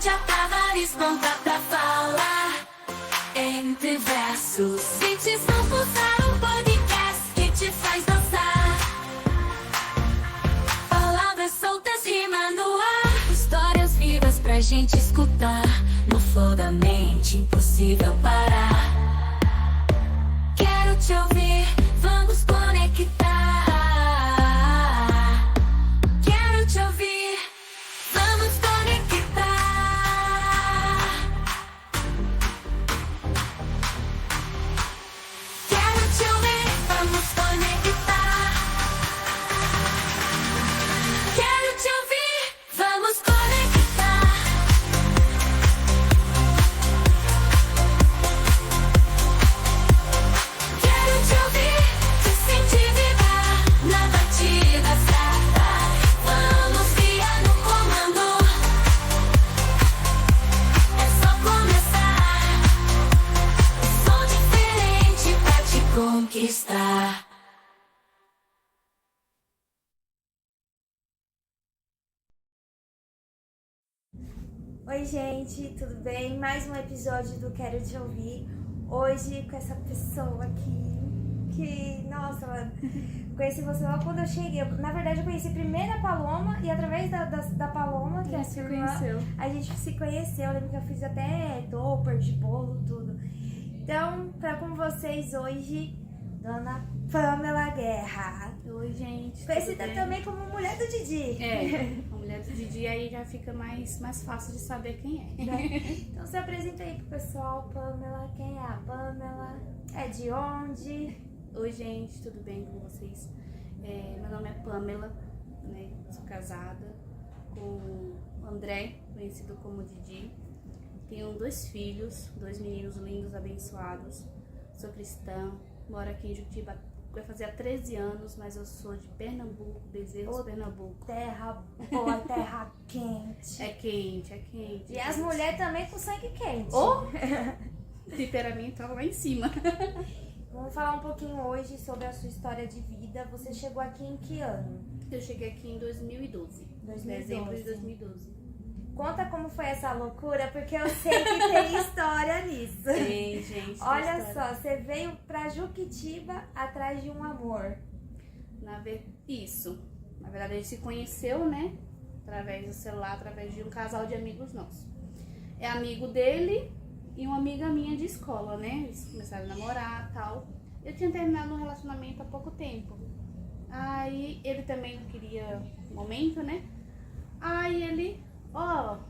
Cíntia Tavares pronta pra falar. Entre versos, hits não pulsar, um podcast que te faz dançar. Palavras soltas, rima no ar. Histórias vivas pra gente escutar. No flow da mente, impossível parar. Quero te ouvir, vamos conectar. Quero te ouvir, vamos conectar. Quero te ouvir, vamos conectar. Quero te ouvir, vamos conectar. Quero te ouvir, te sentir vibrar na batida certa. Vamos guiar no comando. É só começar. Som diferente pra te conquistar. Oi gente, tudo bem? Mais um episódio do Quero Te Ouvir. Hoje com essa pessoa aqui, que, nossa, mano, conheci você logo quando eu cheguei. Na verdade eu conheci primeiro a Paloma e através da Paloma, que é a sua irmã, a gente se conheceu. Eu lembro que eu fiz até topper de bolo, tudo. Então, pra com vocês hoje, Dona Pamela Guerra. Oi, gente. Conhecida tudo bem? também como mulher do Didi. É, a mulher do Didi aí já fica mais fácil de saber quem é. Né? Então se apresenta aí pro pessoal, Pamela. Quem é a Pamela? É de onde? Oi, gente, tudo bem com vocês? Meu nome é Pamela, né? Sou casada com o André, conhecido como Didi. Tenho 2 filhos, 2 meninos lindos, abençoados. Sou cristã, moro aqui em Juquitiba. Vai fazer há 13 anos, mas eu sou de Pernambuco, Bezerros, Pernambuco. Terra boa, terra quente. É quente, é quente. E as mulheres também com sangue quente. Oh! Temperamento lá em cima. Vamos falar um pouquinho hoje sobre a sua história de vida. Você chegou aqui em que ano? Eu cheguei aqui em 2012. 2012. Dezembro de 2012. Conta como foi essa loucura, porque eu sei que tem história nisso. Tem, gente. tem Olha história. só, você veio pra Juquitiba atrás de um amor. Isso. Na verdade, a gente se conheceu, né? Através do celular, através de um casal de amigos nossos. É amigo dele e uma amiga minha de escola, né? Eles começaram a namorar e tal. Eu tinha terminado um relacionamento há pouco tempo. Aí ele também não queria momento, né? Aí ele,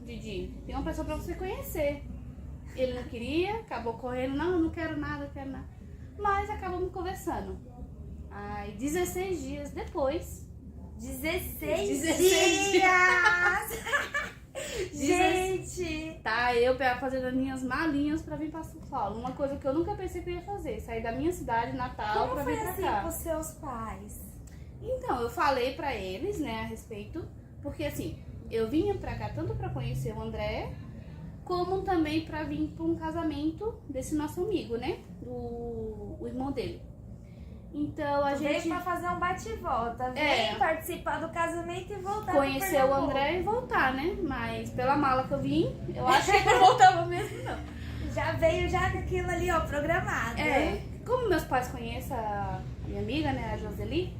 Didi, tem uma pessoa pra você conhecer. Ele não queria, acabou correndo, não quero nada, Mas acabamos conversando. Aí 16 dias depois. 16 16 dias! Gente! Tá, eu fazendo as minhas malinhas pra vir pra São Paulo. Uma coisa que eu nunca pensei que eu ia fazer, sair da minha cidade natal Como pra foi vir pra assim cá. com os seus pais? Então, eu falei pra eles, né, a respeito, porque assim, eu vinha pra cá tanto pra conhecer o André, como também pra vir pra um casamento desse nosso amigo, né, o irmão dele. Então a Veio gente pra fazer um bate-volta, veio participar do casamento e voltar conhecer pro o Pernambuco. André e voltar, né, mas pela mala que eu vim, eu acho que não voltava mesmo não. Já veio já com aquilo ali, ó, programado. Como meus pais conhecem a minha amiga, né, a Joseli,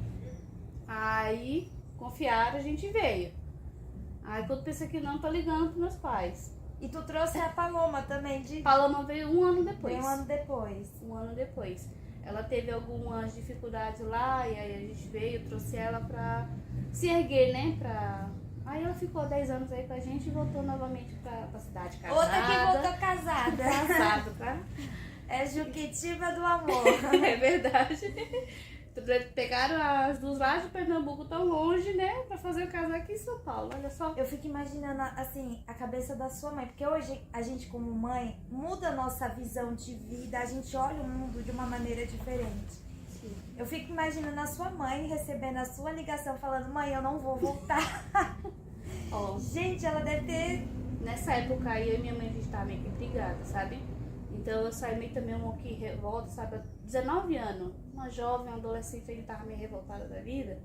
aí confiaram, a gente veio. Aí quando pensei que não, tô ligando pros meus pais. E tu trouxe a Paloma também de... Paloma veio um ano depois. Veio um ano depois. Um ano depois. Ela teve algumas dificuldades lá, e aí a gente veio, trouxe ela pra se erguer, né, Aí ela ficou 10 anos aí com a gente e voltou novamente pra cidade casada. Outra que voltou casada. Casada, tá? É Juquitiba do amor. É verdade. Pegaram as duas lá de Pernambuco tão longe, né? Pra fazer o casal aqui em São Paulo, olha só. Eu fico imaginando, assim, a cabeça da sua mãe. Porque hoje, a gente como mãe, muda a nossa visão de vida. A gente olha o mundo de uma maneira diferente. Sim. Eu fico imaginando a sua mãe recebendo a sua ligação, falando: mãe, eu não vou voltar. Ó, Gente, ela deve ter... nessa época aí, eu e minha mãe, a gente tava meio que brigada, sabe? Então eu saí meio também um que revolta, sabe? 19 anos, uma jovem, uma adolescente, ele tava meio revoltada da vida.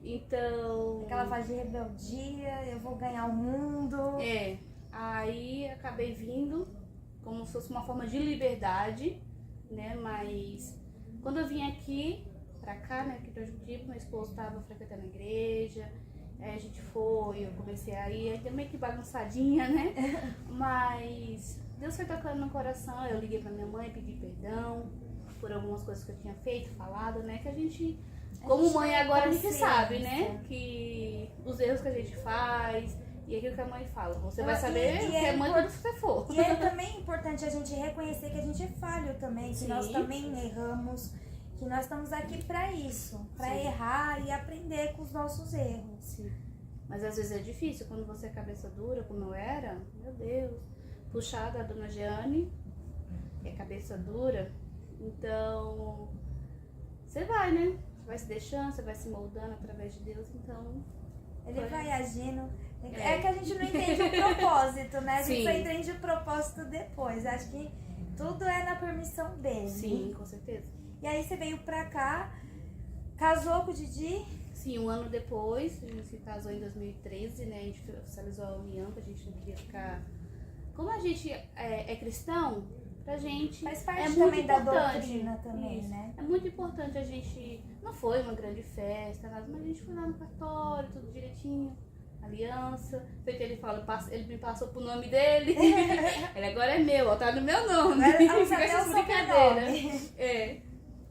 Então... Aquela fase de rebeldia, eu vou ganhar o mundo. É. Aí acabei vindo como se fosse uma forma de liberdade, né? Mas quando eu vim aqui pra cá, né, aqui pra Jutiba, meu esposo tava frequentando a igreja, aí a gente foi, eu comecei a ir, aí meio que bagunçadinha, né? Mas Deus foi tocando no coração, eu liguei pra minha mãe, pedi perdão por algumas coisas que eu tinha feito, falado, né? Que a gente, como mãe agora, a gente sabe, né? Que os erros que a gente faz e aquilo que a mãe fala, você vai saber que é mãe quando você for. E é também importante a gente reconhecer que a gente é falho também, que nós também erramos, que nós estamos aqui pra isso, pra errar e aprender com os nossos erros. Sim. Mas às vezes é difícil, quando você é cabeça dura, como eu era, meu Deus, puxada a dona Jeane, que é cabeça dura, então você vai, né? Você vai se deixando, você vai se moldando através de Deus, então... Ele vai agindo. É que a gente não entende o propósito, né? A gente só entende o propósito depois. Acho que tudo é na permissão dele. Sim, com certeza. E aí você veio pra cá, casou com o Didi? Sim, um ano depois, a gente se casou em 2013, né? A gente oficializou a união, que a gente não queria ficar... Como a gente é cristão, pra gente faz parte é também muito da importante. doutrina também, Isso. né? É muito importante a gente... Não foi uma grande festa, nada, mas a gente foi lá no cartório, tudo direitinho. Aliança, feito ele fala, ele me passou pro nome dele. Ele agora é meu, ó, tá no meu nome. Essas brincadeiras. É.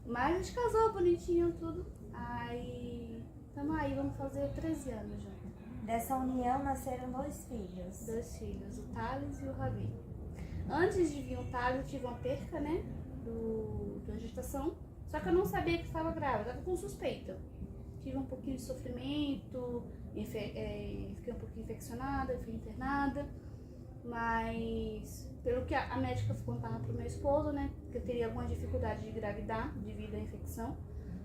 Mas a gente casou bonitinho, tudo. Aí, tamo aí, vamos fazer 13 anos já. Dessa união nasceram 2 filhos. 2 filhos, o Thales e o Ravi. Antes de vir o Thales, eu tive uma perca, né, da gestação. Só que eu não sabia que estava grávida, estava com suspeita. Tive um pouquinho de sofrimento, fiquei um pouquinho infeccionada, fui internada. Mas, pelo que a médica contava pro meu esposo, né, que eu teria alguma dificuldade de engravidar devido à infecção.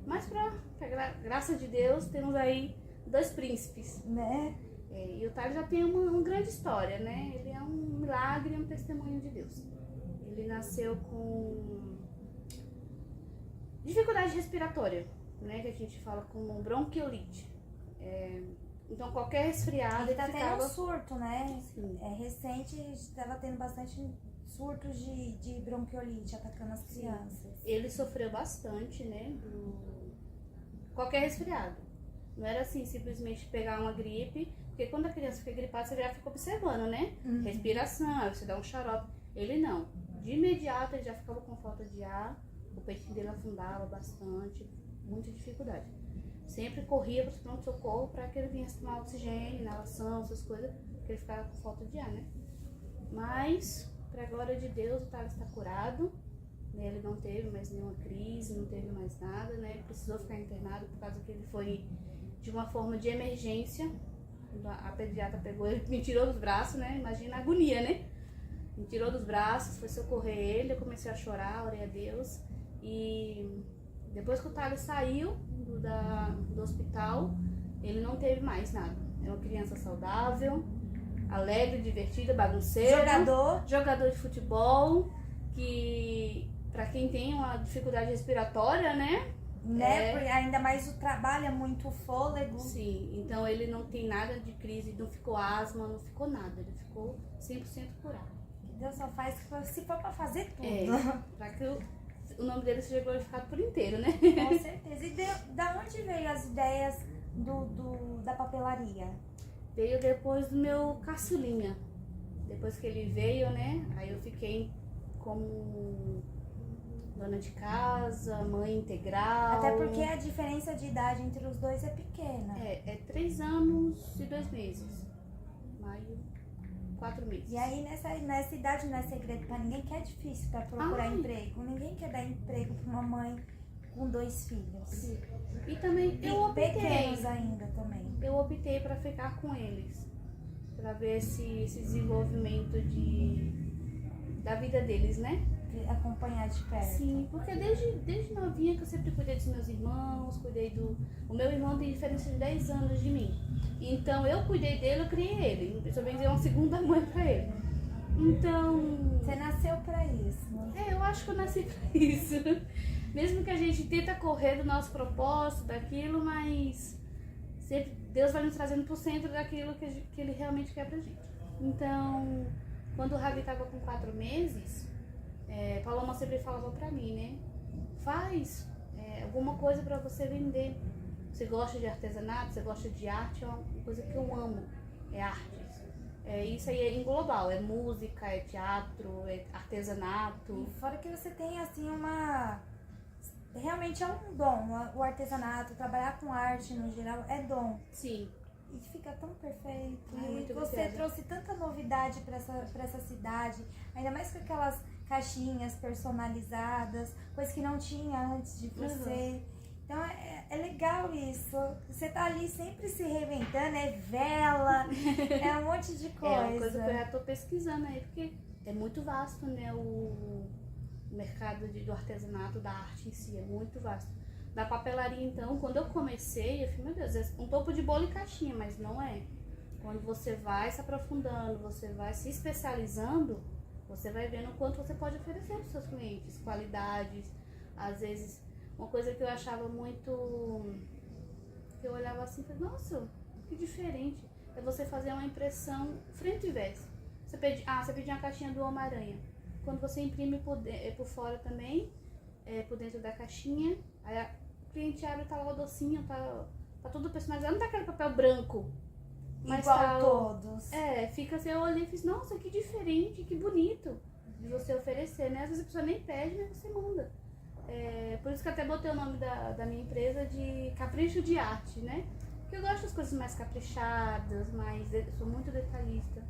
Mas, pra graça de Deus, temos aí 2 príncipes. Né? E o Thales já tem uma grande história, né? Ele é um milagre e um testemunho de Deus. Ele nasceu com dificuldade respiratória, né? Que a gente fala como bronquiolite. Então qualquer resfriado ele tá ficava... tendo um surto, né? Sim. Recente estava tendo bastante surtos de bronquiolite atacando as crianças. Ele sofreu bastante, né? Qualquer resfriado. Não era assim, simplesmente pegar uma gripe, porque quando a criança fica gripada, você já fica observando, né? Respiração, aí você dá um xarope. Ele não. De imediato ele já ficava com falta de ar, o peitinho dele afundava bastante, muita dificuldade. Sempre corria para o pronto-socorro para que ele viesse tomar oxigênio, inalação, essas coisas, porque ele ficava com falta de ar, né? Mas, para a glória de Deus, o Thales está curado, né? Ele não teve mais nenhuma crise, não teve mais nada, né? Ele precisou ficar internado por causa que ele foi de uma forma de emergência. A pediatra pegou ele, me tirou dos braços, né? Imagina a agonia, né? Me tirou dos braços, foi socorrer ele, eu comecei a chorar, orei a Deus. E depois que o Thales saiu do hospital, ele não teve mais nada. É uma criança saudável, alegre, divertida, bagunceira. Jogador de futebol, que pra quem tem uma dificuldade respiratória, né? Porque ainda mais o trabalho é muito fôlego. Sim, então ele não tem nada de crise, não ficou asma, não ficou nada. Ele ficou 100% curado. Deus só faz se for pra fazer tudo. Pra que o nome dele seja glorificado por inteiro, né? Com certeza. E da onde veio as ideias da papelaria? Veio depois do meu caçulinha. Depois que ele veio, né? Aí eu fiquei como dona de casa, mãe integral. Até porque a diferença de idade entre os dois é pequena. É 3 anos e 2 meses. Maio, 4 meses. E aí nessa idade não é segredo pra ninguém que é difícil pra procurar emprego. Ninguém quer dar emprego pra uma mãe com 2 filhos. Sim. E também eu optei. Pequenos ainda também. Eu optei pra ficar com eles. Pra ver esse desenvolvimento da vida deles, né? Acompanhar de perto. Sim, porque desde novinha que eu sempre cuidei dos meus irmãos, O meu irmão tem diferença de 10 anos de mim. Então eu cuidei dele, eu criei ele. Eu também dei uma segunda mãe pra ele. Então... Você nasceu pra isso, né? Eu acho que eu nasci pra isso. Mesmo que a gente tenta correr do nosso propósito, daquilo, mas sempre Deus vai nos trazendo pro centro daquilo que Ele realmente quer pra gente. Então, quando o Ravi tava com 4 meses, Paloma sempre falava pra mim, né? Faz alguma coisa pra você vender. Você gosta de artesanato, você gosta de arte, é uma coisa que eu amo, é artes. Isso aí é em global, é música, é teatro, é artesanato. E fora que você tem, assim, realmente é um dom, o artesanato, trabalhar com arte no geral é dom. Sim. E fica tão perfeito. Ai, E muito você obrigada. trouxe tanta novidade pra essa cidade, ainda mais com aquelas caixinhas personalizadas, coisa que não tinha antes de você. Então é legal isso. Você tá ali sempre se reinventando, é vela, é um monte de coisa. É uma coisa que eu já tô pesquisando aí, porque é muito vasto, né? O mercado do artesanato, da arte em si, é muito vasto. Da papelaria, então, quando eu comecei, eu falei, meu Deus, é um topo de bolo e caixinha, mas não é. Quando você vai se aprofundando, você vai se especializando, você vai vendo o quanto você pode oferecer para os seus clientes, qualidades, às vezes, uma coisa que eu achava muito... que eu olhava assim e falei, nossa, que diferente. É você fazer uma impressão frente e verso. Você pediu uma caixinha do Homem-Aranha. Quando você imprime por fora também, por dentro da caixinha, aí o cliente abre, tá lá o docinho, tá tudo personalizado, não tá aquele papel branco. Mas igual tá, todos. fica assim, eu olhei e fiz, nossa, que diferente, que bonito de você oferecer, né? Às vezes a pessoa nem pede, mas você manda. Por isso que eu até botei o nome da minha empresa de Capricho de Arte, né? Porque eu gosto das coisas mais caprichadas, sou muito detalhista,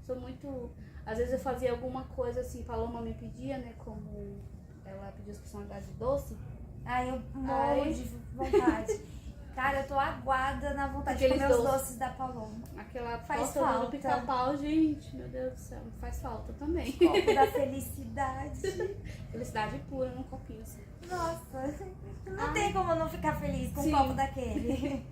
sou muito... Às vezes eu fazia alguma coisa assim, Paloma me pedia, né? Como ela pediu as personalidades de doce. Ai, eu morro de vontade. Cara, eu tô aguada na vontade de comer os doces da Paloma. Aquela Faz torta falta. do pica-pau, gente, meu Deus do céu, faz falta também. Copo da felicidade. Felicidade pura num copinho assim. Nossa, não tem como eu não ficar feliz com um copo daquele.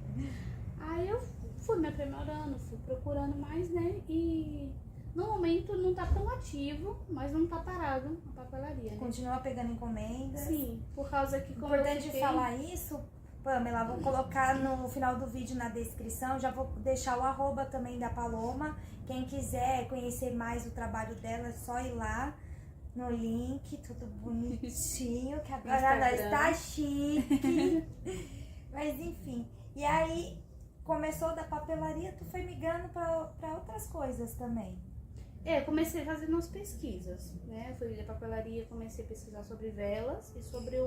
Aí eu fui me aprimorando, fui procurando mais, né? E no momento não tá tão ativo, mas não tá parado a papelaria, né? Continua pegando encomendas. Sim, por causa que como Importante falar isso, Pamela, vou colocar no final do vídeo na descrição, já vou deixar o @ também da Paloma. Quem quiser conhecer mais o trabalho dela, é só ir lá no link, tudo bonitinho, que agora nós tá chique. Mas enfim, e aí começou da papelaria, tu foi migrando pra outras coisas também. Comecei fazendo umas pesquisas, né? Fui da papelaria, comecei a pesquisar sobre velas e sobre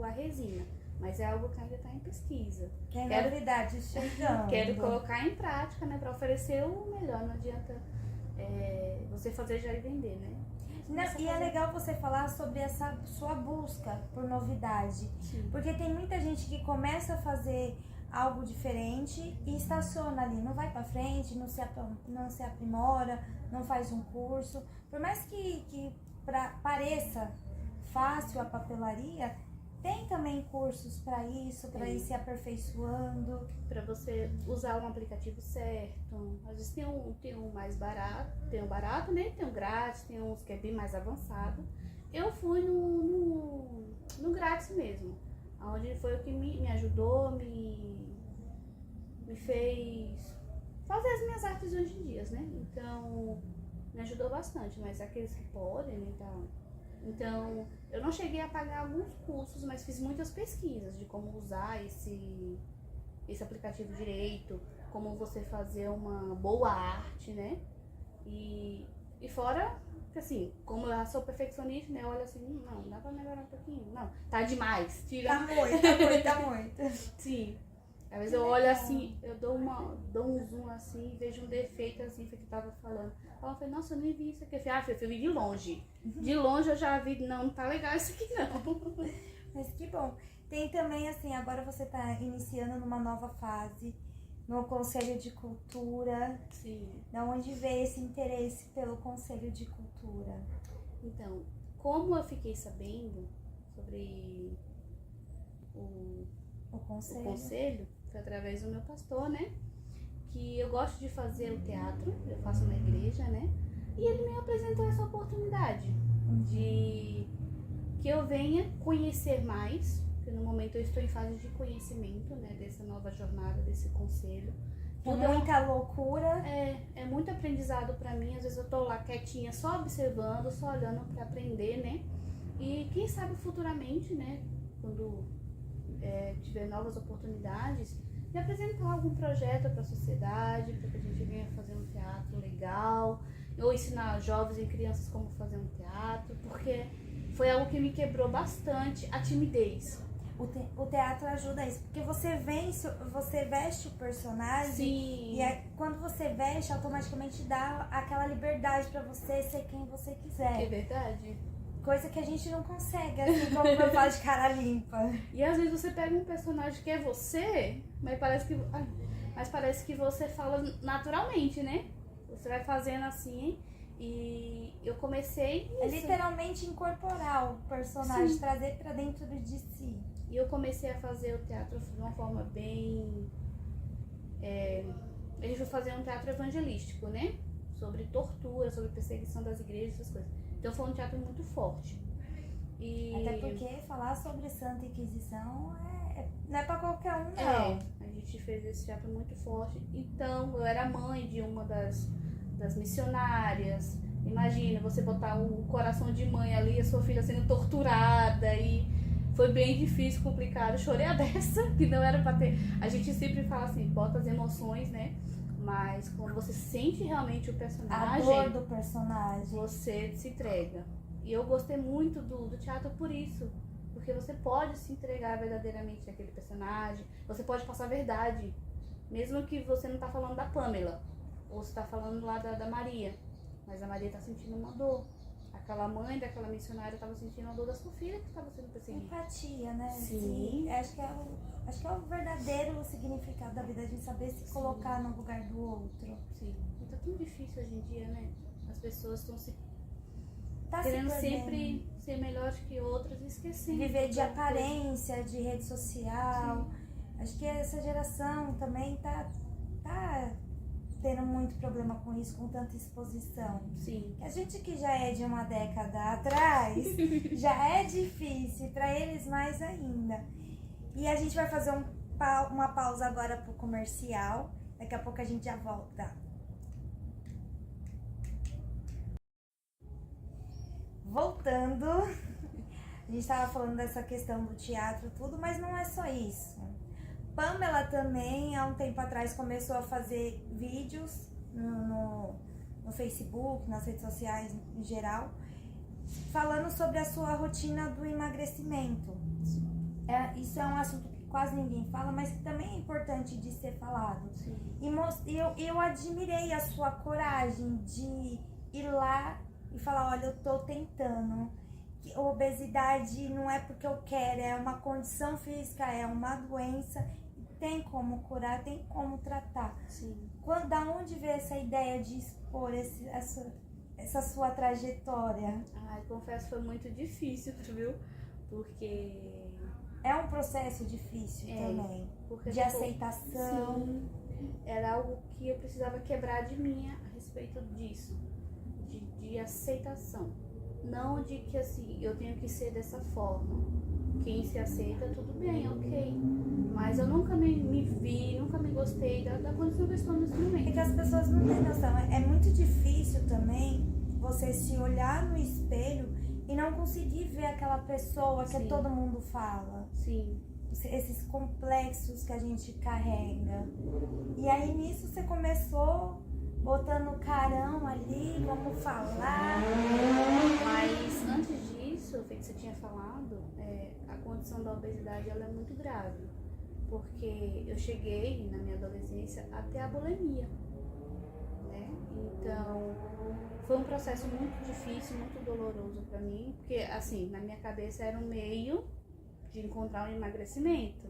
a resina. Mas é algo que ainda está em pesquisa. Tem novidades chegando. Quero colocar em prática, né? Para oferecer o melhor. Não adianta você fazer já e vender, né? E é legal você falar sobre essa sua busca por novidade. Sim. Porque tem muita gente que começa a fazer algo diferente e estaciona ali, não vai pra frente, não se aprimora, não faz um curso. Por mais que pareça fácil a papelaria, tem também cursos para isso, para ir se aperfeiçoando. Para você usar um aplicativo certo. Às vezes tem um mais barato, tem um barato, né? Tem um grátis, tem uns que é bem mais avançado. Eu fui no grátis mesmo, onde foi o que me ajudou, me fez fazer as minhas artes hoje em dia, né? Então, me ajudou bastante, mas aqueles que podem, né? Então, eu não cheguei a pagar alguns cursos, mas fiz muitas pesquisas de como usar esse aplicativo direito, como você fazer uma boa arte, né? E fora, assim, como eu sou perfeccionista, né? Eu olho assim, não, dá pra melhorar um pouquinho. Não, tá demais, tira. Tá muito. Sim. Às vezes eu olho assim, eu dou um zoom assim, vejo um defeito assim, que eu tava falando. Ela falou, nossa, eu nem vi isso aqui. Eu falei, eu vi de longe. De longe eu já vi, não tá legal isso aqui não. Mas que bom. Tem também, assim, agora você tá iniciando numa nova fase, no Conselho de Cultura. Sim. Da onde veio esse interesse pelo Conselho de Cultura? Então, como eu fiquei sabendo sobre o conselho, foi através do meu pastor, né? Que eu gosto de fazer o teatro, eu faço na igreja, né? E ele me apresentou essa oportunidade de que eu venha conhecer mais, porque no momento eu estou em fase de conhecimento, né? Dessa nova jornada, desse conselho. Com Tudo muita loucura. é muito aprendizado pra mim. Às vezes eu tô lá quietinha, só observando, só olhando pra aprender, né? E quem sabe futuramente, né? Quando tiver novas oportunidades, de apresentar algum projeto pra sociedade, para que a gente venha fazer um teatro legal, ou ensinar jovens e crianças como fazer um teatro, porque foi algo que me quebrou bastante a timidez. O teatro ajuda isso, porque você veste o personagem. Sim. E quando você veste, automaticamente dá aquela liberdade pra você ser quem você quiser. É verdade. Coisa que a gente não consegue, assim como eu falo de cara limpa. E às vezes você pega um personagem que é você, mas parece que você fala naturalmente, né? Você vai fazendo assim, e eu comecei isso. É literalmente incorporar o personagem, Sim. trazer pra dentro de si. E eu comecei a fazer o teatro de uma forma bem... A gente foi fazer um teatro evangelístico, né? Sobre tortura, sobre perseguição das igrejas, essas coisas. Então foi um teatro muito forte. E... Até porque falar sobre Santa Inquisição não é pra qualquer um, não. A gente fez esse teatro muito forte. Então, eu era mãe de uma das missionárias. Imagina, você botar o coração de mãe ali, a sua filha sendo torturada, e foi bem difícil, complicado. Chorei a beça, que não era pra ter. A gente sempre fala assim, bota as emoções, né? Mas quando você sente realmente o personagem, A dor do personagem. você se entrega. E eu gostei muito do teatro por isso. Porque você pode se entregar verdadeiramente naquele personagem. Você pode passar a verdade. Mesmo que você não tá falando da Pamela. Ou você tá falando lá da Maria. Mas a Maria tá sentindo uma dor. Aquela mãe daquela missionária tava sentindo a dor da sua filha que estava sendo perseguida. Empatia, né? Sim. Acho que é o verdadeiro significado da vida, de saber se colocar no lugar do outro. Sim. E tá tão difícil hoje em dia, né? As pessoas estão se Tá querendo se perdendo. sempre ser melhores que outras e esquecendo. Viver de da coisa. aparência, de rede social. Sim. Acho que essa geração também tá tendo muito problema com isso, com tanta exposição. Sim. A gente que já é de uma década atrás, já é difícil, para eles mais ainda. E a gente vai fazer uma pausa agora pro comercial. Daqui a pouco a gente já volta. Voltando, a gente estava falando dessa questão do teatro e tudo, mas não é só isso. Pamela também, há um tempo atrás, começou a fazer vídeos no Facebook, nas redes sociais em geral, falando sobre a sua rotina do emagrecimento. Isso é um assunto que quase ninguém fala, mas que também é importante de ser falado. Sim. E eu admirei a sua coragem de ir lá e falar, olha, eu tô tentando. Que obesidade não é porque eu quero, é uma condição física, é uma doença, tem como curar, tem como tratar. Sim. Da onde veio essa ideia de expor essa sua trajetória? Ai, confesso que foi muito difícil, viu? Porque... É um processo difícil também, porque, de aceitação. Sim, era algo que eu precisava quebrar de mim a respeito disso, de aceitação. Não de que assim, eu tenho que ser dessa forma. Quem se aceita, tudo bem, ok. Mas eu nunca me vi, nunca me gostei da condição que eu estou nesse momento. É que as pessoas não têm noção. É muito difícil também você se olhar no espelho e não conseguir ver aquela pessoa que Sim. todo mundo fala. Sim. Esses complexos que a gente carrega. E aí nisso você começou botando carão ali, vamos falar. Mas antes disso, feito que você tinha falado, a condição da obesidade ela é muito grave. Porque eu cheguei na minha adolescência até a bulimia, né? Então, foi um processo muito difícil, muito doloroso pra mim, porque assim, na minha cabeça era um meio de encontrar um emagrecimento.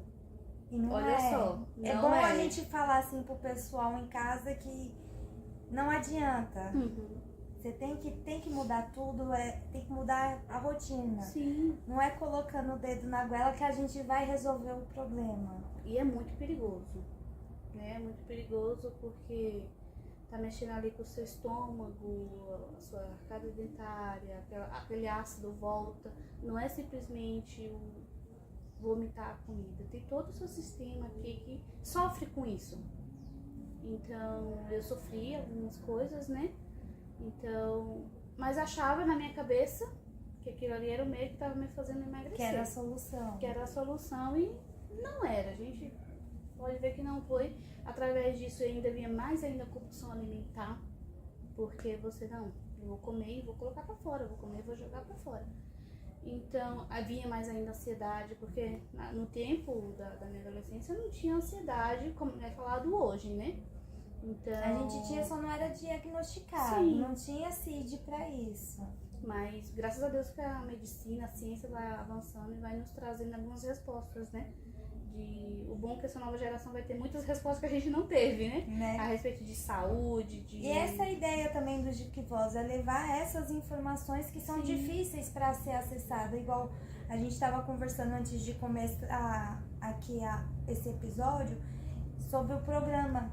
E não Olha só, é não bom é. a gente falar assim pro pessoal em casa que não adianta. Você tem que mudar tudo, tem que mudar a rotina. Sim. Não é colocando o dedo na goela que a gente vai resolver o problema. E é muito perigoso, né? É muito perigoso porque tá mexendo ali com o seu estômago, a sua arcada dentária, aquele ácido volta. Não é simplesmente o vomitar a comida. Tem todo o seu sistema aqui que sofre com isso. Então, eu sofria algumas coisas, né? Então, mas achava na minha cabeça que aquilo ali era o meio que estava me fazendo emagrecer. Que era a solução. Que era a solução e não era. A gente pode ver que não foi. Através disso ainda vinha mais ainda a compulsão alimentar. Porque você, não, eu vou comer e vou colocar pra fora. Eu vou comer e vou jogar pra fora. Então, havia mais ainda ansiedade, porque no tempo da minha adolescência eu não tinha ansiedade, como é falado hoje, né? Então, A gente tinha, só não era diagnosticado, Sim. não tinha CID pra isso. Mas graças a Deus que a medicina, a ciência vai avançando e vai nos trazendo algumas respostas, né? O bom é que essa nova geração vai ter muitas respostas que a gente não teve, né? A respeito de saúde, de... E essa ideia também do Geekvoz é levar essas informações que são Sim. difíceis para ser acessada, igual a gente estava conversando antes de começar aqui esse episódio sobre o programa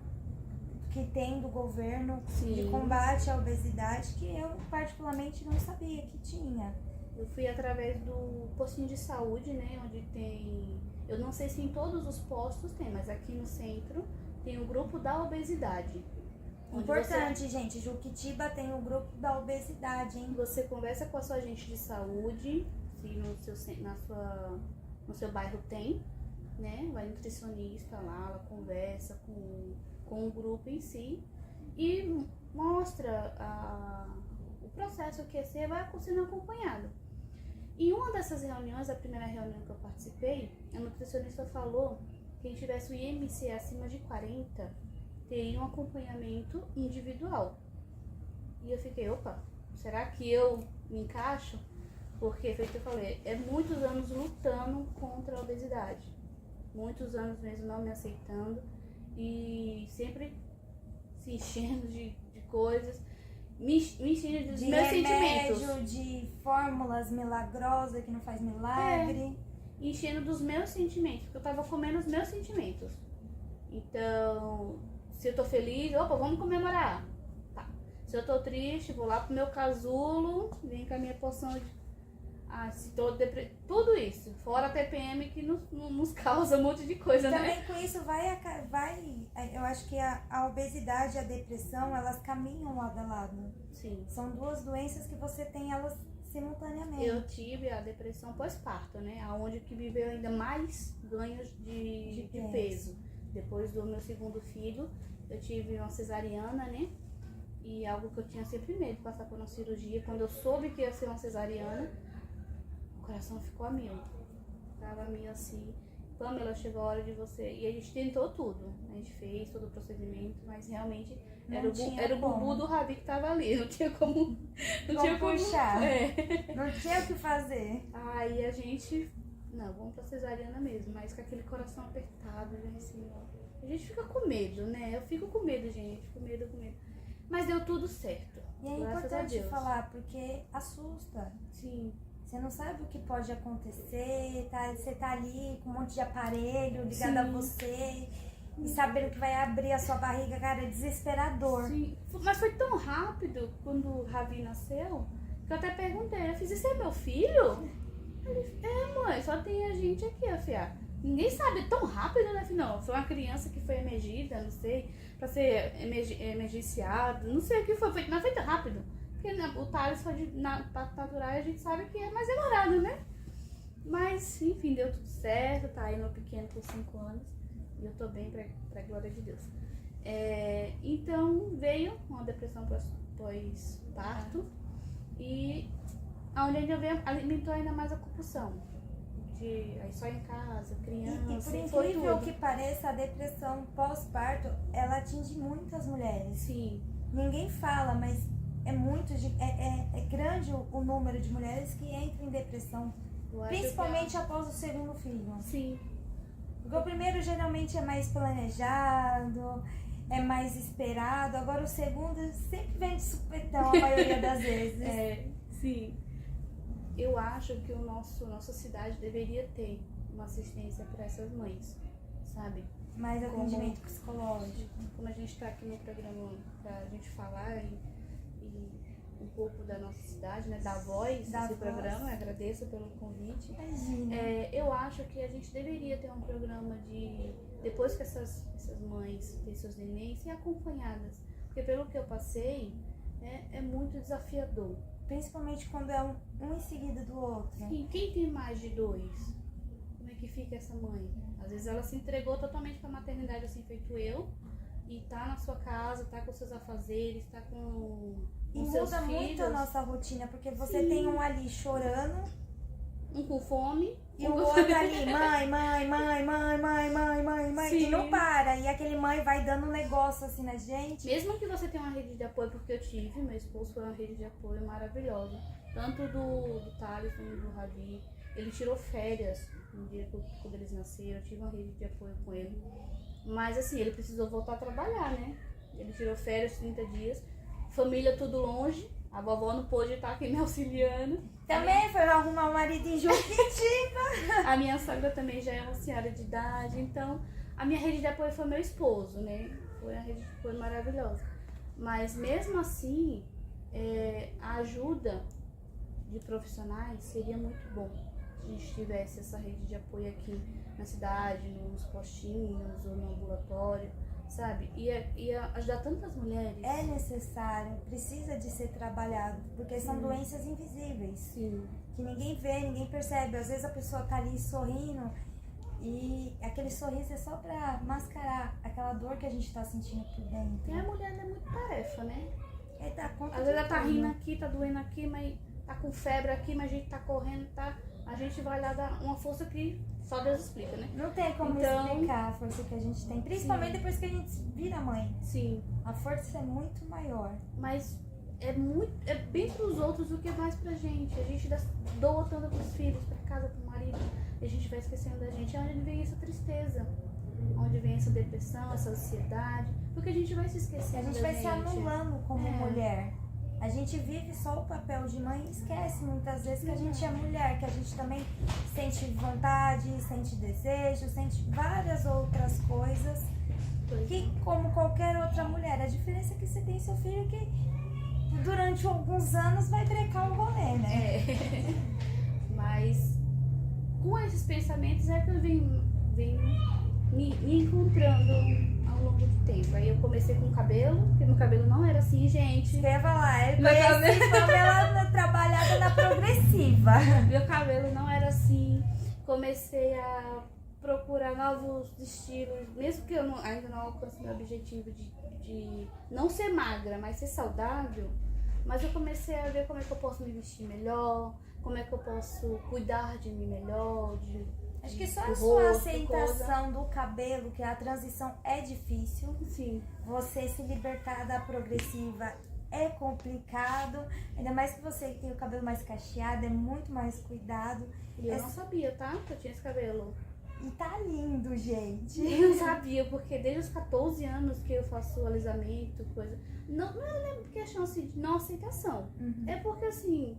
que tem do governo Sim. de combate à obesidade, que eu particularmente não sabia que tinha. Eu fui através do postinho de saúde, né? Onde tem... Eu não sei se em todos os postos tem, mas aqui no centro tem o grupo da obesidade. onde Importante, gente, Juquitiba tem o grupo da obesidade, hein? Você conversa com a sua agente de saúde, se no seu bairro tem, né? Vai nutricionista lá, ela conversa com o grupo em si e mostra o processo que você vai sendo acompanhado. Em uma dessas reuniões, a primeira reunião que eu participei, a nutricionista falou que quem tivesse o IMC acima de 40 teria um acompanhamento individual. E eu fiquei, opa, será que eu me encaixo? Porque, feito eu falei, é muitos anos lutando contra a obesidade. Muitos anos mesmo não me aceitando e sempre se enchendo de coisas. Me enchendo dos De meus remédio, sentimentos. de fórmulas milagrosas que não faz milagre. Enchendo dos meus sentimentos, porque eu tava comendo os meus sentimentos. Então, se eu tô feliz, opa, vamos comemorar. Tá. Se eu tô triste, vou lá pro meu casulo, vem com a minha porção de... se tô tudo isso, fora a TPM que nos causa um monte de coisa, né? Também com isso eu acho que a obesidade e a depressão, elas caminham lado a lado. Sim. São duas doenças que você tem elas simultaneamente. Eu tive a depressão pós-parto, né? Onde que me veio ainda mais ganhos de peso. Depois do meu segundo filho, eu tive uma cesariana, né? E algo que eu tinha sempre medo de passar por uma cirurgia. Quando eu soube que ia ser uma cesariana, o coração ficou a mil. Tava meio assim. Pamela, chegou a hora de você. E a gente tentou tudo. A gente fez todo o procedimento, mas realmente era o bubu do Rabi que tava ali. Não tinha como. Não tinha como puxar. É. Não tinha o que fazer. Aí a gente. Não, vamos pra cesariana mesmo, mas com aquele coração apertado, né? Assim, ó. A gente fica com medo, né? Eu fico com medo, gente. Com medo. Mas deu tudo certo. E é Graças a importante Deus. falar, porque assusta. Sim. Você não sabe o que pode acontecer, você tá ali com um monte de aparelho ligado a você e saber que vai abrir a sua barriga, cara, é desesperador. Sim. Mas foi tão rápido quando o Ravi nasceu que eu até perguntei, eu fiz, esse é meu filho? Ele, mãe, só tem a gente aqui, ó, fia. Ninguém sabe, é tão rápido, né? Não, foi uma criança que foi emergida, não sei, pra ser emergenciado, não sei o que foi, mas foi tão rápido. Porque o Thales foi de natural e a gente sabe que é mais demorado, né? Mas, enfim, deu tudo certo, tá aí meu pequeno com 5 anos e eu tô bem pra glória de Deus. Então, veio uma depressão pós-parto e onde ainda veio, alimentou ainda mais a compulsão. Aí só em casa, criança, e por foi incrível tudo. que pareça, a depressão pós-parto, ela atinge muitas mulheres. Sim. Ninguém fala, mas é grande o número de mulheres que entram em depressão, principalmente após o segundo filho. Sim. Porque o primeiro geralmente é mais planejado, é mais esperado, agora o segundo sempre vem de supetão a maioria das vezes. Sim. Eu acho que nossa cidade deveria ter uma assistência para essas mães, sabe? Mais atendimento psicológico. Como a gente está aqui no programa para a gente falar e um pouco da nossa cidade, né? Da voz desse programa, agradeço pelo convite. Imagina. Eu acho que a gente deveria ter um programa de depois que essas mães têm seus neném, ser acompanhadas. Porque pelo que eu passei, é muito desafiador. Principalmente quando é um em seguida do outro. E quem tem mais de 2? Como é que fica essa mãe? Às vezes ela se entregou totalmente pra maternidade, assim, feito eu, e tá na sua casa, tá com seus afazeres, tá com E seus muda muito a filhos. nossa rotina, porque você Sim. tem um ali chorando Um com fome. e o outro ali, mãe, e Sim. não para. E aquele mãe vai dando um negócio assim na gente. Mesmo que você tenha uma rede de apoio, porque eu tive, meu esposo foi uma rede de apoio maravilhosa. Tanto do Thales como do Ravi. Ele tirou férias no dia quando eles nasceram, eu tive uma rede de apoio com ele. Mas assim, ele precisou voltar a trabalhar, né? Ele tirou férias 30 dias, família tudo longe, a vovó não pôde estar aqui me auxiliando. Também foi arrumar um marido em Juquitiba. A minha sogra também já é uma senhora de idade, então a minha rede de apoio foi meu esposo, né? Foi uma rede de apoio maravilhosa. Mas mesmo assim, a ajuda de profissionais seria muito bom se a gente tivesse essa rede de apoio aqui na cidade, nos postinhos ou no ambulatório, sabe? Ia ajudar tantas mulheres. É necessário, precisa de ser trabalhado, porque são doenças invisíveis. Sim. Que ninguém vê, ninguém percebe. Às vezes a pessoa tá ali sorrindo e aquele sorriso é só pra mascarar aquela dor que a gente tá sentindo por dentro. E a mulher é muito tarefa, né? É dar conta Às de vezes ela tá tudo. rindo aqui, tá doendo aqui, mas tá com febre aqui, mas a gente tá correndo, tá? A gente vai lá dar uma força que só Deus explica, né? Não tem como Então- explicar a força que a gente tem, principalmente Sim. depois que a gente vira mãe. Sim. A força é muito maior. Mas é bem pros outros do que mais pra gente. A gente doa tanto pros filhos, pra casa, pro marido, e a gente vai esquecendo da gente. É onde vem essa tristeza, onde vem essa depressão, essa ansiedade, porque a gente vai se A esquecendo gente da vai se anulando como É. mulher. A gente vive só o papel de mãe e esquece muitas vezes que a gente é mulher, que a gente também sente vontade, sente desejo, sente várias outras coisas Pois que, como qualquer outra mulher, a diferença é que você tem seu filho que durante alguns anos vai brecar o rolê, né? Mas com esses pensamentos é que eu venho me encontrando ao longo do tempo. Aí eu comecei com o cabelo, porque meu cabelo não era assim, gente. Você ia falar, eu Meu conheci Pamela trabalhada na progressiva. Meu cabelo não era assim. Comecei a procurar novos estilos, mesmo que eu ainda não alcance meu objetivo de não ser magra, mas ser saudável. Mas eu comecei a ver como é que eu posso me vestir melhor, como é que eu posso cuidar de mim melhor, Acho que só do a sua rosto, aceitação do cabelo, que a transição é difícil. Sim, Você se libertar da progressiva é complicado. Ainda mais que você que tem o cabelo mais cacheado, é muito mais cuidado. e eu não sabia, tá? Que eu tinha esse cabelo. E tá lindo, gente. Eu não sabia, porque desde os 14 anos que eu faço alisamento, coisa. Não é questão assim de não aceitação. É porque assim,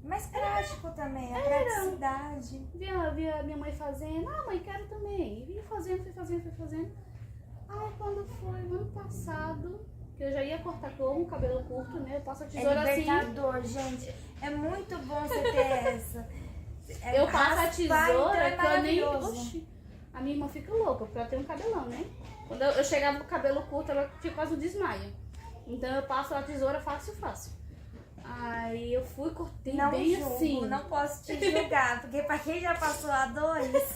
Mas prático também, a praticidade. via minha mãe fazendo, mãe, quero também. E fui fazendo. Aí quando foi no ano passado, que eu já ia cortar com um cabelo curto, né? Eu passo a É tesoura assim. libertador, gente. É muito bom você ter essa. Eu passo a Raspar, tesoura então, é que eu nem. maravilhoso. Oxi, a minha irmã fica louca, porque ela tem um cabelão, né? Quando eu chegava com o cabelo curto, ela tinha quase um desmaio. Então eu passo a tesoura fácil. Aí eu fui, cortei Não bem julgo, assim. não posso te julgar, porque pra quem já passou a dois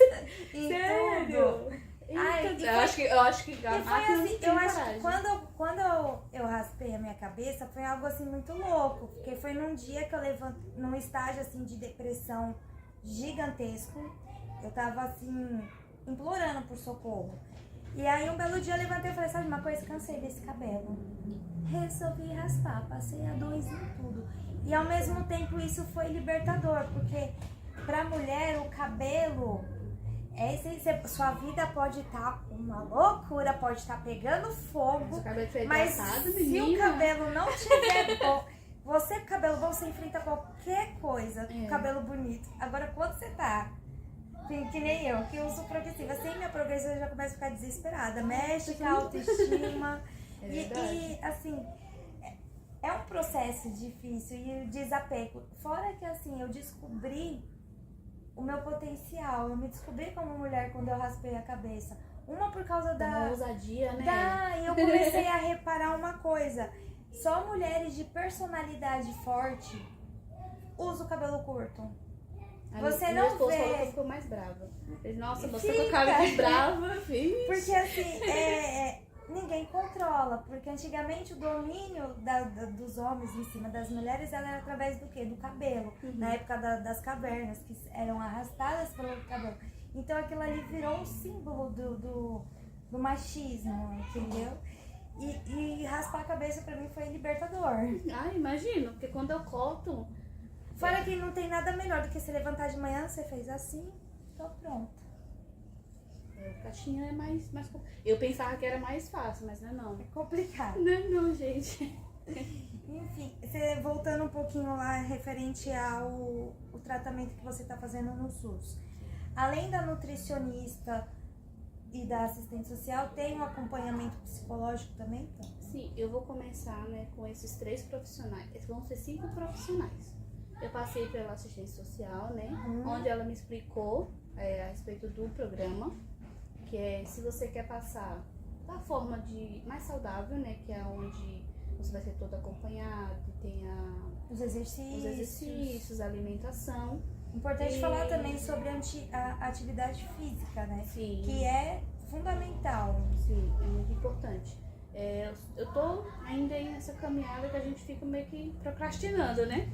em tudo. Ai, Eita, e eu acho que E a foi máquina não assim, tinha eu acho que coragem. quando eu raspei a minha cabeça, foi algo assim muito louco. Porque foi num dia que eu levantei, num estágio assim de depressão gigantesco. Eu tava assim, implorando por socorro. E aí um belo dia eu levantei e falei, sabe uma coisa? Cansei desse cabelo. Resolvi raspar, passei a 2 em tudo. E ao mesmo tempo isso foi libertador, porque pra mulher o cabelo... sua vida pode estar uma loucura, pode estar pegando fogo, O cabelo foi mas engraçado, se menina. o cabelo não tiver bom, você com cabelo bom, você enfrenta qualquer coisa com cabelo bonito. Agora, quando você tá, que nem eu, que uso progressiva, sem minha progressiva eu já começo a ficar desesperada, mexe com a autoestima. É e verdade. assim, é um processo difícil e o desapego. Fora que assim, eu descobri o meu potencial. Eu me descobri como mulher quando eu raspei a cabeça. Uma por causa Dá uma da... ousadia, né? E eu comecei a reparar uma coisa. Só mulheres de personalidade forte usam o cabelo curto. Você Meu não esposo vê. falou que eu fico mais brava. Ele, nossa, você Fica. com cara de brava, filho. Porque assim, ninguém controla. Porque antigamente o domínio dos homens em cima das mulheres era através do quê? Do cabelo. Na época das cavernas, que eram arrastadas pelo cabelo. Então aquilo ali virou um símbolo do machismo, entendeu? E raspar a cabeça pra mim foi libertador. Ah, imagino, porque quando eu corto. Fora que não tem nada melhor do que se levantar de manhã, você fez assim, tô pronta. O caixinha é mais. Eu pensava que era mais fácil, mas não é não. É complicado. Não é não, gente. Enfim, você voltando um pouquinho lá referente ao tratamento que você tá fazendo no SUS. Além da nutricionista e da assistente social, tem um acompanhamento psicológico também? Então? Sim, eu vou começar, né, com esses 3 profissionais. Vão ser 5 profissionais. Eu passei pela assistência social, né, onde ela me explicou a respeito do programa, que é se você quer passar da forma mais saudável, né, que é onde você vai ser todo acompanhado, tem Os os exercícios, a alimentação. Importante falar também sobre a atividade física, né? Sim. Que é fundamental. Sim, é muito importante. Eu tô ainda nessa caminhada que a gente fica meio que procrastinando, né?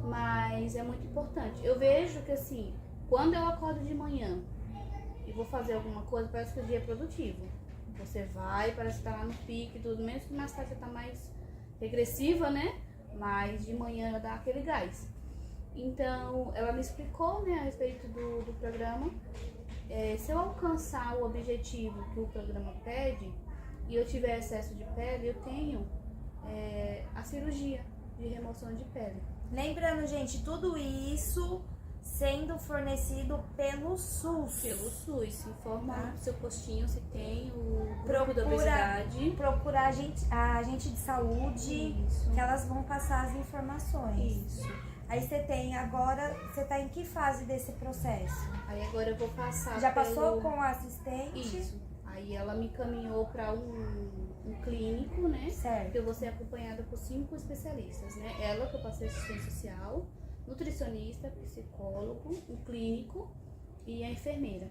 Mas é muito importante. Eu vejo que assim, quando eu acordo de manhã e vou fazer alguma coisa, parece que o dia é produtivo. Você vai, parece que tá lá no pique e tudo, mesmo que mais tarde você tá mais regressiva, né? Mas de manhã dá aquele gás. Então, ela me explicou, né, a respeito do programa. Se eu alcançar o objetivo que o programa pede e eu tiver excesso de pele, eu tenho a cirurgia de remoção de pele. Lembrando, gente, tudo isso sendo fornecido pelo SUS. Pelo SUS, se informa no seu postinho se tem o grupo da obesidade. Procura a agente de saúde, Isso. que elas vão passar as informações. Isso. Aí você tá em que fase desse processo? Aí agora eu vou passar Já passou com a assistente? Isso. Aí ela me encaminhou para um clínico, né? Certo. Que eu vou ser acompanhada por 5 especialistas, né? Ela, que eu passei assistência social, nutricionista, psicólogo, o clínico e a enfermeira.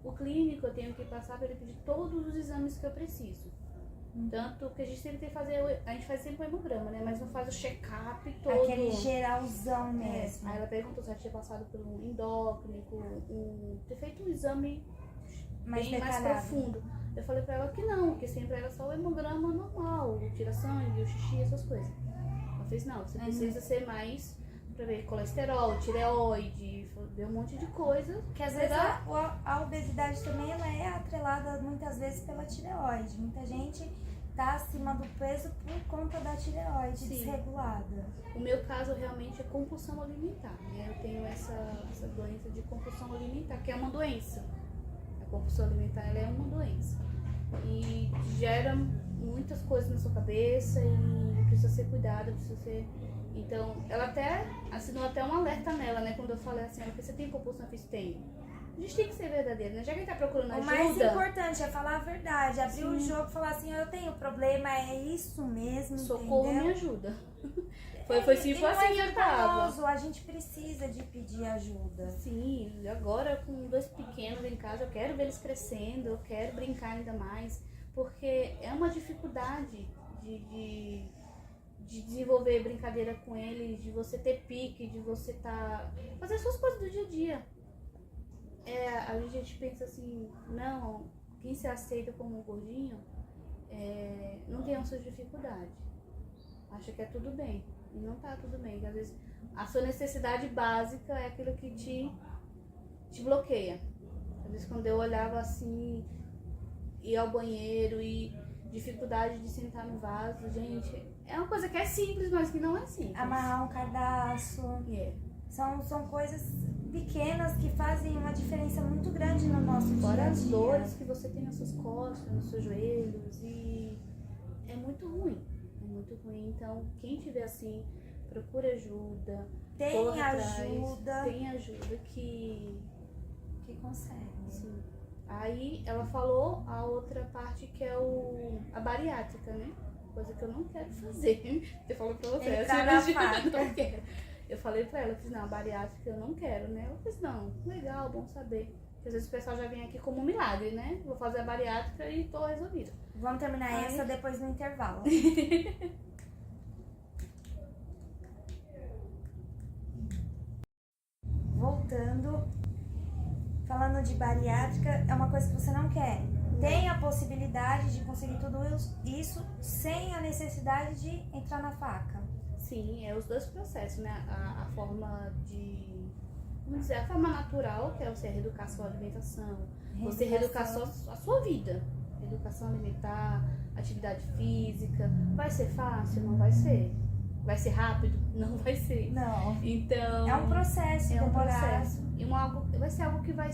O clínico eu tenho que passar para ele pedir todos os exames que eu preciso. Tanto que a gente sempre tem que fazer, a gente faz sempre o hemograma, né? Mas não faz o check-up todo. Aquele geralzão mesmo. Aí ela perguntou se ela tinha passado por um endócrino, ter feito um exame Mais bem mais detalhado. profundo. Eu falei pra ela que não, que sempre era só o hemograma normal, tira sangue, o xixi, essas coisas. Ela fez, não, você precisa ser mais pra ver colesterol, tireoide, ver um monte de coisa. Porque às vezes a obesidade também ela é atrelada muitas vezes pela tireoide. Muita gente tá acima do peso por conta da tireoide Sim. desregulada. O meu caso realmente é compulsão alimentar, né? Eu tenho essa doença de compulsão alimentar, que é uma doença. A compulsão alimentar ela é uma doença. E gera muitas coisas na sua cabeça e precisa ser cuidada, precisa ser... Então, ela até assinou até um alerta nela, né? Quando eu falei assim, você tem compulsão? Eu fiz, tenho. A gente tem que ser verdadeiro, né? Já que ele tá procurando ajuda... O mais importante é falar a verdade, abrir Sim. o jogo e falar assim, eu tenho problema, é isso mesmo, Socorro, entendeu? me ajuda. Foi tipo E assim, não é eu tava. vergonhoso, a gente precisa de pedir ajuda. Sim, agora com 2 pequenos em casa, eu quero ver eles crescendo, eu quero brincar ainda mais, porque é uma dificuldade de desenvolver brincadeira com eles, de você ter pique, de você fazer suas coisas do dia a dia. A gente pensa assim, não, quem se aceita como um gordinho não tem as suas dificuldades. Acha que é tudo bem. E não tá tudo bem. Às vezes a sua necessidade básica é aquilo que te bloqueia. Às vezes quando eu olhava assim, ir ao banheiro e dificuldade de sentar no vaso, gente, é uma coisa que é simples, mas que não é simples. Amarrar um cadastro. São coisas pequenas que fazem uma diferença muito grande no nosso dia a dia. Fora as dores que você tem nas suas costas, nos seus joelhos, e é muito ruim. É muito ruim. Então, quem tiver assim, procure ajuda. Tem ajuda. Tem ajuda que consegue. Sim. Aí ela falou a outra parte que é a bariátrica, né? Coisa que eu não quero fazer. Eu falei pra você, Entrar na faca. eu não quero. Eu falei pra ela, eu fiz, não, a bariátrica eu não quero, né? Ela fez, não, legal, bom saber. Porque às vezes o pessoal já vem aqui como um milagre, né? Vou fazer a bariátrica e tô resolvida. Vamos terminar essa depois no intervalo. Voltando, falando de bariátrica, é uma coisa que você não quer. Tem a possibilidade de conseguir tudo isso sem a necessidade de entrar na faca. Sim, é os dois processos, né? A forma de, vamos dizer, a forma natural, que é você reeducar a sua alimentação, você reeducar a sua vida. Educação alimentar, atividade física. Vai ser fácil? Não vai ser. Vai ser rápido? Não vai ser. Não. Então... É um processo, é um demorado. processo. E vai ser algo que vai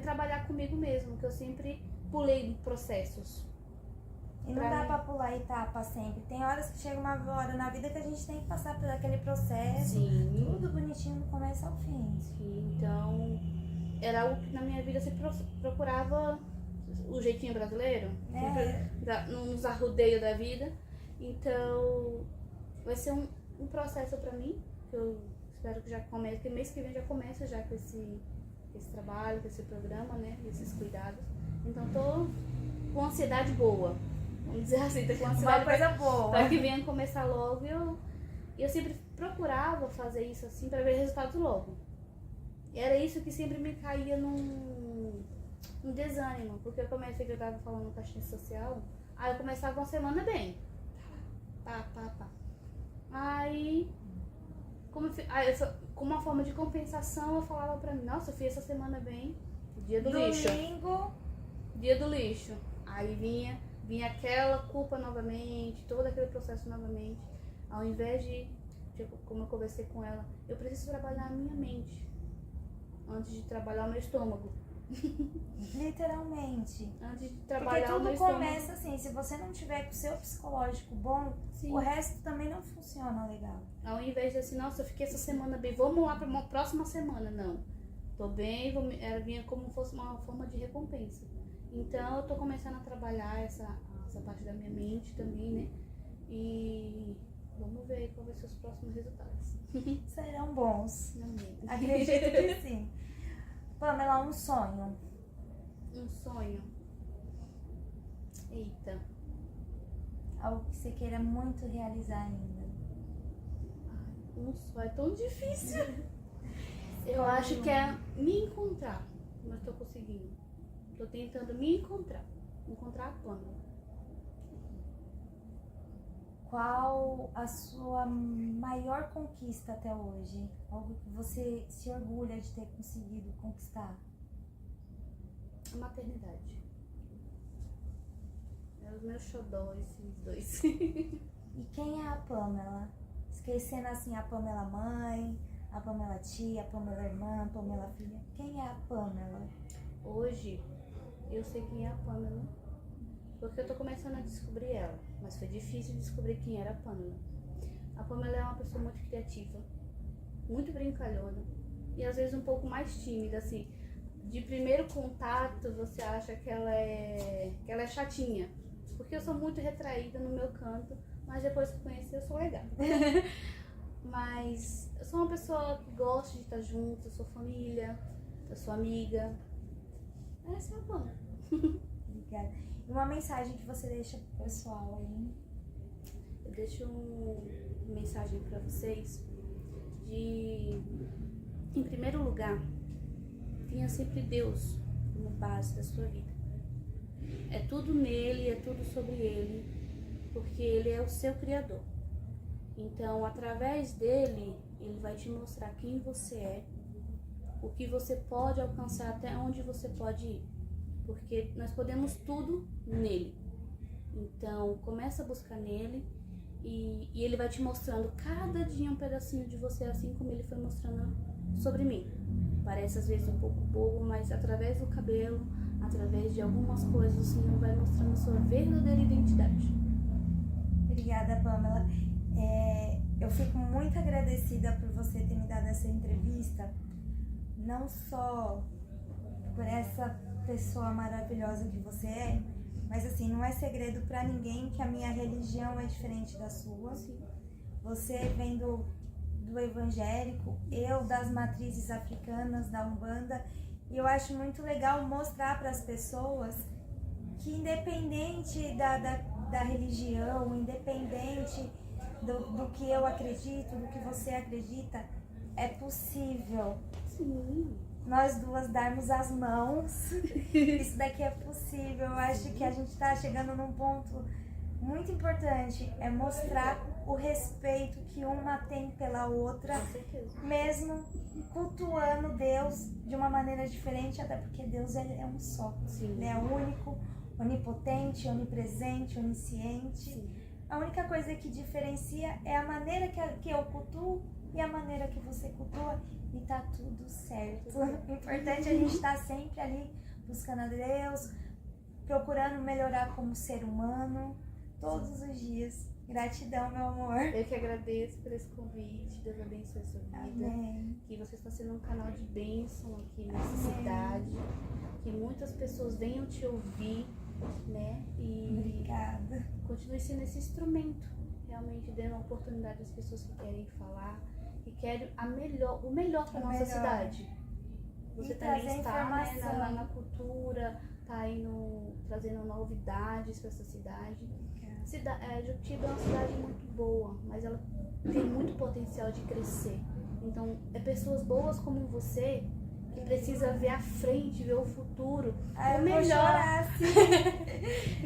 trabalhar comigo mesmo, que eu sempre pulei processos. E não dá pra pular etapa sempre. Tem horas que chega uma hora na vida que a gente tem que passar por aquele processo. Sim. Tudo bonitinho do começo ao fim. Sim, então era algo que na minha vida eu sempre procurava o jeitinho brasileiro, nos arrudeios da vida. Então vai ser um processo pra mim, que eu espero que já comece, que mês que vem já começa já com esse trabalho, com esse programa, né, esses cuidados. Então tô com ansiedade boa, vamos dizer assim, tô com ansiedade Uma coisa boa. para que venha começar logo. E eu sempre procurava fazer isso assim para ver resultados logo. E era isso que sempre me caía num desânimo, porque eu comecei, que eu tava falando com a assistência social, aí eu começava uma semana bem. Pá. Aí, como uma forma de compensação, eu falava pra mim, nossa, eu fiz essa semana bem, dia do lixo. Dia do lixo. Aí vinha aquela culpa novamente, todo aquele processo novamente. Ao invés de, como eu conversei com ela, eu preciso trabalhar a minha mente antes de trabalhar o meu estômago. Literalmente. Antes de trabalhar porque o meu tudo estômago. começa assim, se você não tiver com o seu psicológico bom, Sim. o resto também não funciona legal. Ao invés de assim, nossa, eu fiquei essa semana bem, vamos lá para uma próxima semana. Não, tô bem, ela vinha como se fosse uma forma de recompensa. Então eu tô começando a trabalhar essa parte da minha mente também, né? E vamos ver qual vai ser os próximos resultados. Serão bons. Amém. Acredito que sim. Pamela, um sonho. Um sonho. Eita. Algo que você queira muito realizar ainda. Um sonho é tão difícil. Eu acho que é me encontrar. Mas tô conseguindo. Tô tentando me encontrar. Encontrar a Pamela. Qual a sua maior conquista até hoje? Algo que você se orgulha de ter conseguido conquistar? A maternidade. É os meus xodós, esses dois. E quem é a Pamela? Esquecendo assim a Pamela mãe, a Pamela tia, a Pamela irmã, a Pamela filha. Quem é a Pamela? Hoje, eu sei quem é a Pamela, porque eu tô começando a descobrir ela. Mas foi difícil descobrir quem era a Pamela. A Pamela é uma pessoa muito criativa, muito brincalhona e às vezes um pouco mais tímida, assim. De primeiro contato, você acha que ela é chatinha, porque eu sou muito retraída no meu canto, mas depois que conheci eu sou legal. Mas eu sou uma pessoa que gosta de estar junto, eu sou família, eu sou amiga. Essa é a Pamela. Obrigada. E uma mensagem que você deixa pro pessoal aí? Eu deixo uma mensagem para vocês de, em primeiro lugar, tenha sempre Deus como base da sua vida. É tudo nele, é tudo sobre ele, porque ele é o seu criador. Então, através dele, ele vai te mostrar quem você é, o que você pode alcançar, até onde você pode ir. Porque nós podemos tudo nele. Então, começa a buscar nele e ele vai te mostrando cada dia um pedacinho de você, assim como ele foi mostrando sobre mim. Parece às vezes um pouco bobo, mas através do cabelo, através de algumas coisas, o Senhor vai mostrando a sua verdadeira identidade. Obrigada, Pamela. Eu fico muito agradecida por você ter me dado essa entrevista, não só por essa pessoa maravilhosa que você é. Mas assim, não é segredo pra ninguém que a minha religião é diferente da sua. Você vem do evangélico, eu das matrizes africanas, da Umbanda. E eu acho muito legal mostrar para as pessoas que independente da religião, independente do que eu acredito, do que você acredita, é possível. Sim. Nós duas darmos as mãos. Isso daqui é possível. Eu acho que a gente está chegando num ponto muito importante. É mostrar o respeito que uma tem pela outra, Com certeza. mesmo cultuando Deus de uma maneira diferente, até porque Deus é um só. Sim. Ele é único, onipotente, onipresente, onisciente. Sim. A única coisa que diferencia é a maneira que eu cultuo e a maneira que você cultua, e tá tudo certo. O importante é a gente estar sempre ali buscando a Deus, procurando melhorar como ser humano, todos os dias. Gratidão, meu amor. Eu que agradeço por esse convite. Deus abençoe a sua vida. Amém. Que você está sendo um canal de bênção aqui nessa Amém. cidade. Que muitas pessoas venham te ouvir, né? E Obrigada. continue sendo esse instrumento. Realmente dando uma oportunidade às pessoas que querem falar e querem o melhor para O nossa melhor. cidade. Você E também trazer está, né, informação. na cultura, tá aí trazendo novidades para essa cidade. Juquitiba é uma cidade muito boa, mas ela tem muito potencial de crescer. Então, é pessoas boas como você que precisa ver a frente, ver o futuro, Ai, o eu vou melhor, chorar, assim.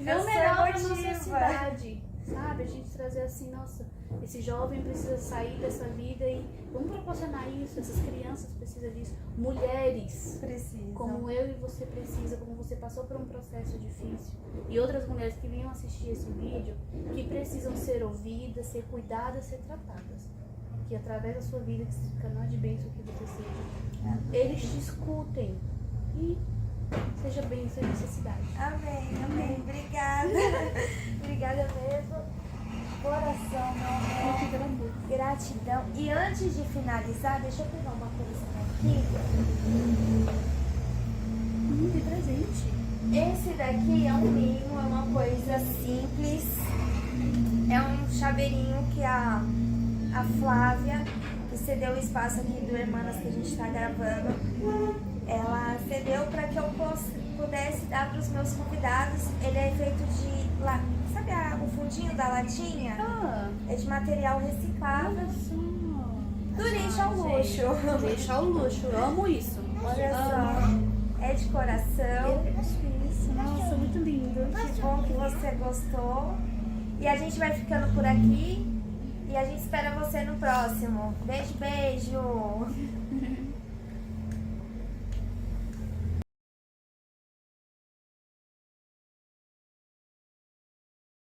ver Eu o sou melhor da nossa emotiva. cidade, sabe? A gente trazer assim, nossa, esse jovem precisa sair dessa vida e vamos proporcionar isso, essas crianças precisam disso, mulheres Precisam. como eu e você precisa, como você passou por um processo difícil, e outras mulheres que venham assistir esse vídeo, que precisam ser ouvidas, ser cuidadas, ser tratadas. Que através da sua vida, que esse canal de bênção que você seja, eles te escutem e seja bênção nessa cidade. Amém, amém. Obrigada. Obrigada mesmo. Coração, meu amor. Eu que agradeço. Gratidão. E antes de finalizar, deixa eu pegar uma coisa aqui. Tem presente. Esse daqui é um mimo, é uma coisa simples. É um chaveirinho que a Flávia, que cedeu o espaço aqui do Hermanas que a gente está gravando, ela cedeu para que eu pudesse dar para os meus convidados. Ele é feito de, sabe o fundinho da latinha? Ah, É de material reciclável. olha só. Do lixo ao luxo. Deixa ao luxo, eu amo isso. Olha Amo. só, é de coração. Eu acho isso, nossa, muito lindo. Que bom que você gostou. E a gente vai ficando por aqui. E a gente espera você no próximo. Beijo, beijo.